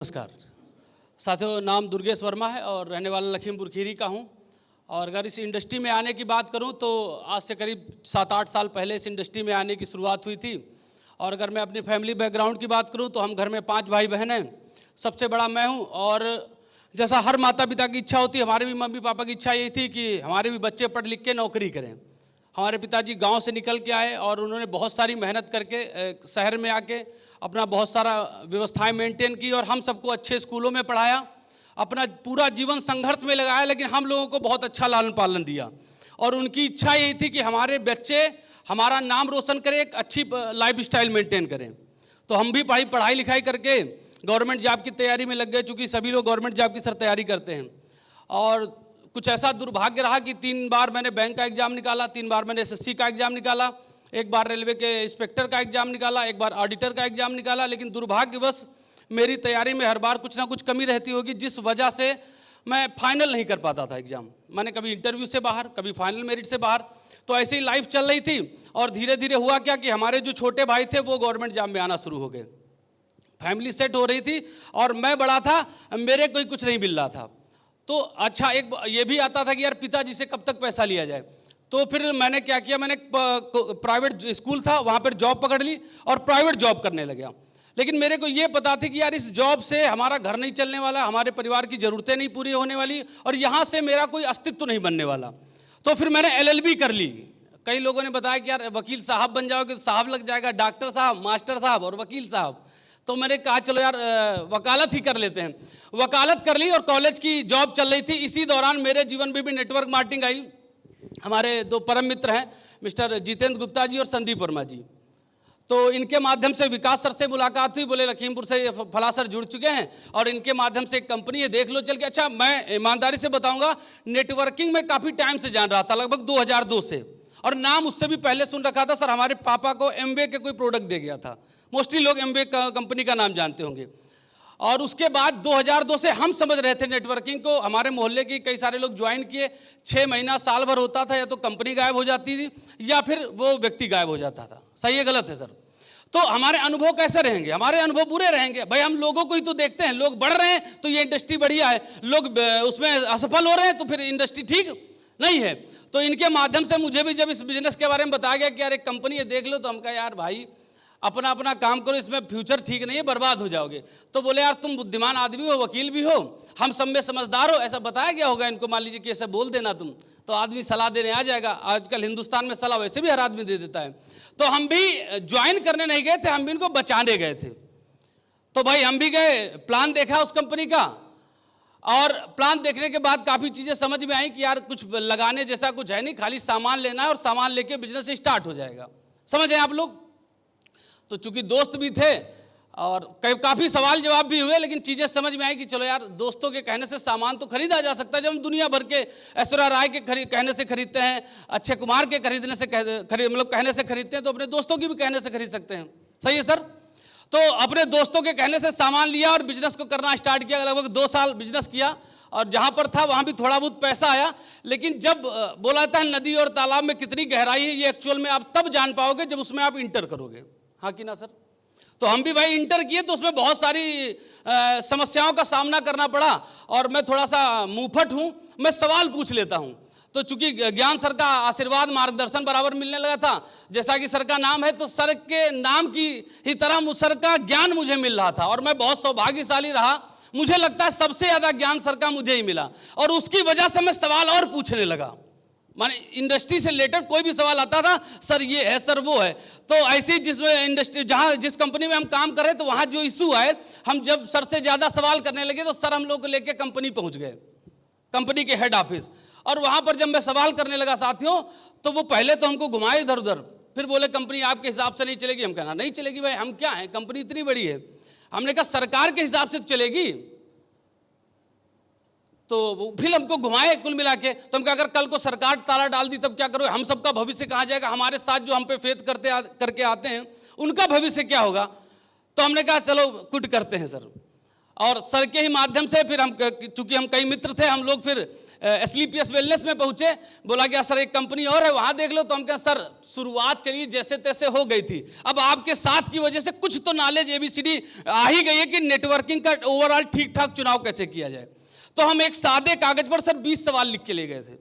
नमस्कार साथियों, नाम दुर्गेश वर्मा है और रहने वाला लखीमपुर खीरी का हूं। और अगर इस इंडस्ट्री में आने की बात करूं तो आज से करीब 7-8 साल पहले इस इंडस्ट्री में आने की शुरुआत हुई थी। और अगर मैं अपनी फैमिली बैकग्राउंड की बात करूं तो हम घर में 5 भाई बहन हैं, सबसे बड़ा मैं हूं। और जैसा हर माता पिता की इच्छा होती है, हमारे भी मम्मी पापा की इच्छा यही थी कि हमारे भी बच्चे पढ़ लिख के नौकरी करें। हमारे पिताजी गांव से निकल के आए और उन्होंने बहुत सारी मेहनत करके शहर में आके अपना बहुत सारा व्यवस्थाएं मेंटेन की और हम सबको अच्छे स्कूलों में पढ़ाया, अपना पूरा जीवन संघर्ष में लगाया, लेकिन हम लोगों को बहुत अच्छा लालन पालन दिया। और उनकी इच्छा यही थी कि हमारे बच्चे हमारा नाम रोशन करें, एक अच्छी लाइफ स्टाइल मेंटेन करें। तो हम भी पढ़ाई लिखाई करके गवर्नमेंट जॉब की तैयारी में लग गए, चूँकि सभी लोग गवर्नमेंट जॉब की सर तैयारी करते हैं। और कुछ ऐसा दुर्भाग्य रहा कि 3 बार मैंने बैंक का एग्ज़ाम निकाला, 3 बार मैंने एसएससी का एग्ज़ाम निकाला, एक बार रेलवे के इंस्पेक्टर का एग्ज़ाम निकाला, एक बार ऑडिटर का एग्ज़ाम निकाला। लेकिन दुर्भाग्यवश मेरी तैयारी में हर बार कुछ ना कुछ कमी रहती होगी, जिस वजह से मैं फाइनल नहीं कर पाता था एग्ज़ाम। मैंने कभी इंटरव्यू से बाहर, कभी फाइनल मेरिट से बाहर, तो ऐसी ही लाइफ चल रही थी। और धीरे धीरे हुआ क्या कि हमारे जो छोटे भाई थे वो गवर्नमेंट जॉब में आना शुरू हो गए, फैमिली सेट हो रही थी और मैं बड़ा था, मेरे कोई कुछ नहीं मिल रहा था। तो अच्छा, एक ये भी आता था कि यार पिताजी से कब तक पैसा लिया जाए। तो फिर मैंने क्या किया, मैंने प्राइवेट स्कूल था वहाँ पर जॉब पकड़ ली और प्राइवेट जॉब करने लगा। लेकिन मेरे को ये पता थी कि यार इस जॉब से हमारा घर नहीं चलने वाला, हमारे परिवार की ज़रूरतें नहीं पूरी होने वाली और यहाँ से मेरा कोई अस्तित्व नहीं बनने वाला। तो फिर मैंने LLB कर ली। कई लोगों ने बताया कि यार वकील साहब बन जाओगे तो साहब लग जाएगा, डॉक्टर साहब, मास्टर साहब और वकील साहब। तो मैंने कहा चलो यार वकालत ही कर लेते हैं। वकालत कर ली और कॉलेज की जॉब चल रही थी। इसी दौरान मेरे जीवन में भी नेटवर्क मार्केटिंग आई। हमारे 2 परम मित्र हैं, मिस्टर जितेंद्र गुप्ता जी और संदीप वर्मा जी। तो इनके माध्यम से विकास सर से मुलाकात हुई, बोले लखीमपुर से फला सर जुड़ चुके हैं और इनके माध्यम से एक कंपनी है, देख लो चल के। अच्छा, मैं ईमानदारी से बताऊंगा, नेटवर्किंग में काफ़ी टाइम से जान रहा था, लगभग 2002 से। और नाम उससे भी पहले सुन रखा था। सर हमारे पापा को एमवे के कोई प्रोडक्ट दे गया था, मोस्टली लोग एमवे कंपनी का नाम जानते होंगे। और उसके बाद 2002 से हम समझ रहे थे नेटवर्किंग को। हमारे मोहल्ले के कई सारे लोग ज्वाइन किए। 6 महीना साल भर होता था, या तो कंपनी गायब हो जाती थी या फिर वो व्यक्ति गायब हो जाता था। सही है गलत है सर? तो हमारे अनुभव कैसे रहेंगे? हमारे अनुभव बुरे रहेंगे भाई। हम लोगों को ही तो देखते हैं, लोग बढ़ रहे हैं तो ये इंडस्ट्री बढ़िया है, लोग उसमें असफल हो रहे हैं तो फिर इंडस्ट्री ठीक नहीं है। तो इनके माध्यम से मुझे भी जब इस बिजनेस के बारे में बताया गया कि यार एक कंपनी है देख लो, तो हम कहा यार भाई अपना अपना काम करो, इसमें फ्यूचर ठीक नहीं है, बर्बाद हो जाओगे। तो बोले यार तुम बुद्धिमान आदमी हो, वकील भी हो, हम सब में समझदार हो, ऐसा बताया गया होगा इनको, मान लीजिए कि ऐसे बोल देना तुम, तो आदमी सलाह देने आ जाएगा। आजकल हिंदुस्तान में सलाह वैसे भी हर आदमी दे देता है। तो हम भी ज्वाइन करने नहीं गए थे, हम भी इनको बचाने गए थे। तो भाई हम भी गए, प्लान देखा उस कंपनी का, और प्लान देखने के बाद काफ़ी चीज़ें समझ में आई कि यार कुछ लगाने जैसा कुछ है नहीं, खाली सामान लेना है और सामान लेके बिजनेस स्टार्ट हो जाएगा। समझ आए आप लोग? तो चूंकि दोस्त भी थे और काफ़ी सवाल जवाब भी हुए, लेकिन चीज़ें समझ में आई कि चलो यार दोस्तों के कहने से सामान तो खरीदा जा सकता है। जब हम दुनिया भर के ऐश्वर्या राय के कहने से खरीदते हैं, अक्षय कुमार के खरीदने से कहने से खरीदते हैं, तो अपने दोस्तों की भी कहने से खरीद सकते हैं। सही है सर? तो अपने दोस्तों के कहने से सामान लिया और बिजनेस को करना स्टार्ट किया। लगभग 2 साल बिजनेस किया और जहाँ पर था वहाँ भी थोड़ा बहुत पैसा आया। लेकिन जब बोला जाता है नदी और तालाब में कितनी गहराई है, ये एक्चुअल में आप तब जान पाओगे जब उसमें आप इंटर करोगे। हाँ कि ना सर? तो हम भी भाई इंटर किए तो उसमें बहुत सारी समस्याओं का सामना करना पड़ा। और मैं थोड़ा सा मुंहफट हूँ, मैं सवाल पूछ लेता हूँ। तो चूंकि ज्ञान सर का आशीर्वाद मार्गदर्शन बराबर मिलने लगा था, जैसा कि सर का नाम है तो सर के नाम की ही तरह सर का ज्ञान मुझे मिल रहा था। और मैं बहुत सौभाग्यशाली रहा, मुझे लगता है सबसे ज़्यादा ज्ञान सर का मुझे ही मिला। और उसकी वजह से मैं सवाल और पूछने लगा, माने इंडस्ट्री से रिलेटेड कोई भी सवाल आता था, सर ये है, सर वो है। तो ऐसी जिस कंपनी में हम काम कर रहे तो वहाँ जो इशू है, हम जब सर से ज़्यादा सवाल करने लगे तो सर हम लोग को लेके कंपनी पहुँच गए, कंपनी के हेड ऑफिस। और वहाँ पर जब मैं सवाल करने लगा साथियों, तो वो पहले तो हमको घुमाए इधर उधर, फिर बोले कंपनी आपके हिसाब से नहीं चलेगी। हम कहना नहीं चलेगी भाई, हम क्या हैं, कंपनी इतनी बड़ी है। हमने कहा सरकार के हिसाब से तो चलेगी। तो फिर हमको घुमाए कुल मिला के। तो हम क्या, अगर कल को सरकार ताला डाल दी तब क्या करोगे? हम सबका भविष्य कहाँ जाएगा? हमारे साथ जो हम पे फेथ करके आते हैं उनका भविष्य क्या होगा? तो हमने कहा चलो क्विट करते हैं सर। और सर के ही माध्यम से फिर हम, चूंकि हम कई मित्र थे, हम लोग फिर SLPS वेलनेस में पहुंचे। बोला गया सर एक कंपनी और है, वहां देख लो। तो हम कहा सर शुरुआत चलिए जैसे तैसे हो गई थी, अब आपके साथ की वजह से कुछ तो नॉलेज ABCD आ ही गई है कि नेटवर्किंग का ओवरऑल ठीक ठाक चुनाव कैसे किया जाए। तो हम एक सादे कागज पर सर 20 सवाल लिख के ले गए थे,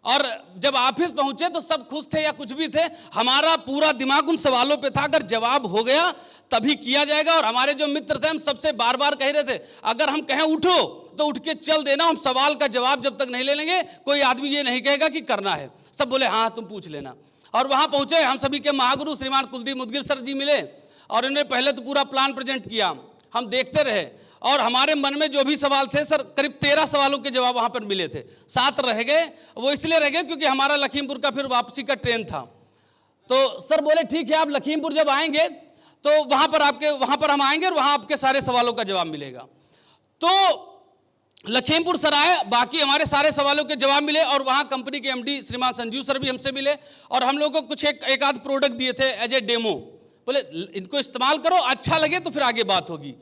और जब ऑफिस पहुंचे तो सब खुश थे या कुछ भी थे, हमारा पूरा दिमाग उन सवालों पे था, अगर जवाब हो गया तभी किया जाएगा। और हमारे जो मित्र थे हम सबसे बार बार कह रहे थे, अगर हम कहें उठो तो उठ के चल देना, हम सवाल का जवाब जब तक नहीं ले लेंगे कोई आदमी ये नहीं कहेगा कि करना है। सब बोले हाँ तुम पूछ लेना। और वहां पहुंचे, हम सभी के महागुरु श्रीमान कुलदीप मुदगिल सर जी मिले, और इन्होंने पहले तो पूरा प्लान प्रेजेंट किया, हम देखते रहे। और हमारे मन में जो भी सवाल थे सर, करीब 13 सवालों के जवाब वहां पर मिले थे, 7 रह गए। वो इसलिए रह गए क्योंकि हमारा लखीमपुर का फिर वापसी का ट्रेन था। तो सर बोले ठीक है, आप लखीमपुर जब आएंगे तो वहां पर हम आएंगे और वहां आपके सारे सवालों का जवाब मिलेगा। तो लखीमपुर सर आए, बाकी हमारे सारे सवालों के जवाब मिले, और वहां कंपनी के MD श्रीमान संजीव सर भी हमसे मिले, और हम लोगों को कुछ एक आध प्रोडक्ट दिए थे एज ए डेमो। बोले इनको इस्तेमाल करो, अच्छा लगे तो फिर आगे बात होगी।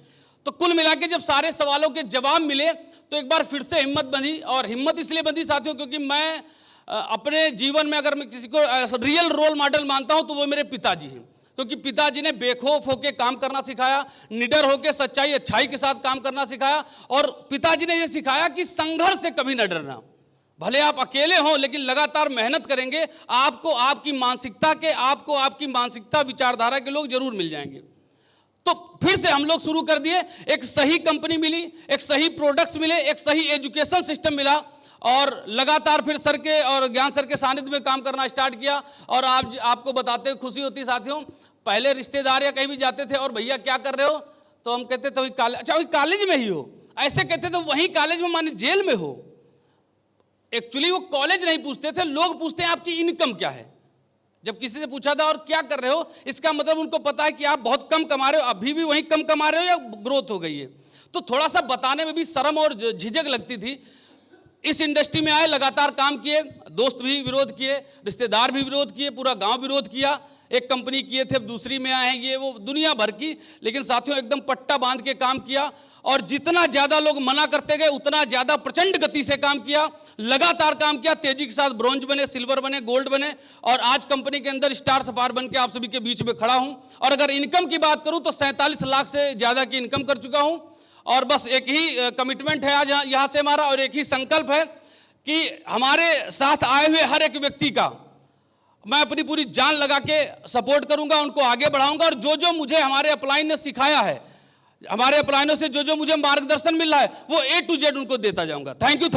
तो कुल मिला के जब सारे सवालों के जवाब मिले तो एक बार फिर से हिम्मत बंधी। और हिम्मत इसलिए बंधी साथियों क्योंकि मैं अपने जीवन में अगर मैं किसी को रियल रोल मॉडल मानता हूं तो वो मेरे पिताजी हैं, क्योंकि पिताजी ने बेखौफ होकर काम करना सिखाया, निडर होकर सच्चाई अच्छाई के साथ काम करना सिखाया, और पिताजी ने यह सिखाया कि संघर्ष से कभी न डरना। भले आप अकेले हों लेकिन लगातार मेहनत करेंगे, आपको आपकी मानसिकता विचारधारा के लोग जरूर मिल जाएंगे। तो फिर से हम लोग शुरू कर दिए, एक सही कंपनी मिली, एक सही प्रोडक्ट्स मिले, एक सही एजुकेशन सिस्टम मिला, और लगातार फिर सर के और ज्ञान सर के सानिध्य में काम करना स्टार्ट किया। और आपको बताते हुए खुशी होती साथियों, पहले रिश्तेदार या कहीं भी जाते थे और भैया क्या कर रहे हो, तो हम कहते थे वही कॉलेज में ही हो, ऐसे कहते थे वही कॉलेज में माने जेल में हो। एक्चुअली वो कॉलेज नहीं पूछते थे, लोग पूछते हैं आपकी इनकम क्या है। जब किसी से पूछा था और क्या कर रहे हो, इसका मतलब उनको पता है कि आप बहुत कम कमा रहे हो, अभी भी वही कम कमा रहे हो या ग्रोथ हो गई है। तो थोड़ा सा बताने में भी शर्म और झिझक लगती थी। इस इंडस्ट्री में आए, लगातार काम किए, दोस्त भी विरोध किए, रिश्तेदार भी विरोध किए, पूरा गांव विरोध किया। एक कंपनी किए थे, अब दूसरी में आए हैं, ये वो दुनिया भर की, लेकिन साथियों एकदम पट्टा बांध के काम किया। और जितना ज्यादा लोग मना करते गए उतना ज्यादा प्रचंड गति से काम किया, लगातार काम किया, तेजी के साथ ब्रॉन्ज बने, सिल्वर बने, गोल्ड बने, और आज कंपनी के अंदर स्टार सपार बन के आप सभी के बीच में खड़ा हूं। और अगर इनकम की बात करूं तो 47 लाख से ज्यादा की इनकम कर चुका हूं। और बस एक ही कमिटमेंट है आज यहां से हमारा, और एक ही संकल्प है कि हमारे साथ आए हुए हर एक व्यक्ति का मैं अपनी पूरी जान लगा के सपोर्ट करूंगा, उनको आगे बढ़ाऊंगा। और जो जो मुझे हमारे अपलाइन ने सिखाया है, हमारे अपलाइनों से जो जो मुझे मार्गदर्शन मिल रहा है, वो A to Z उनको देता जाऊंगा। Thank you.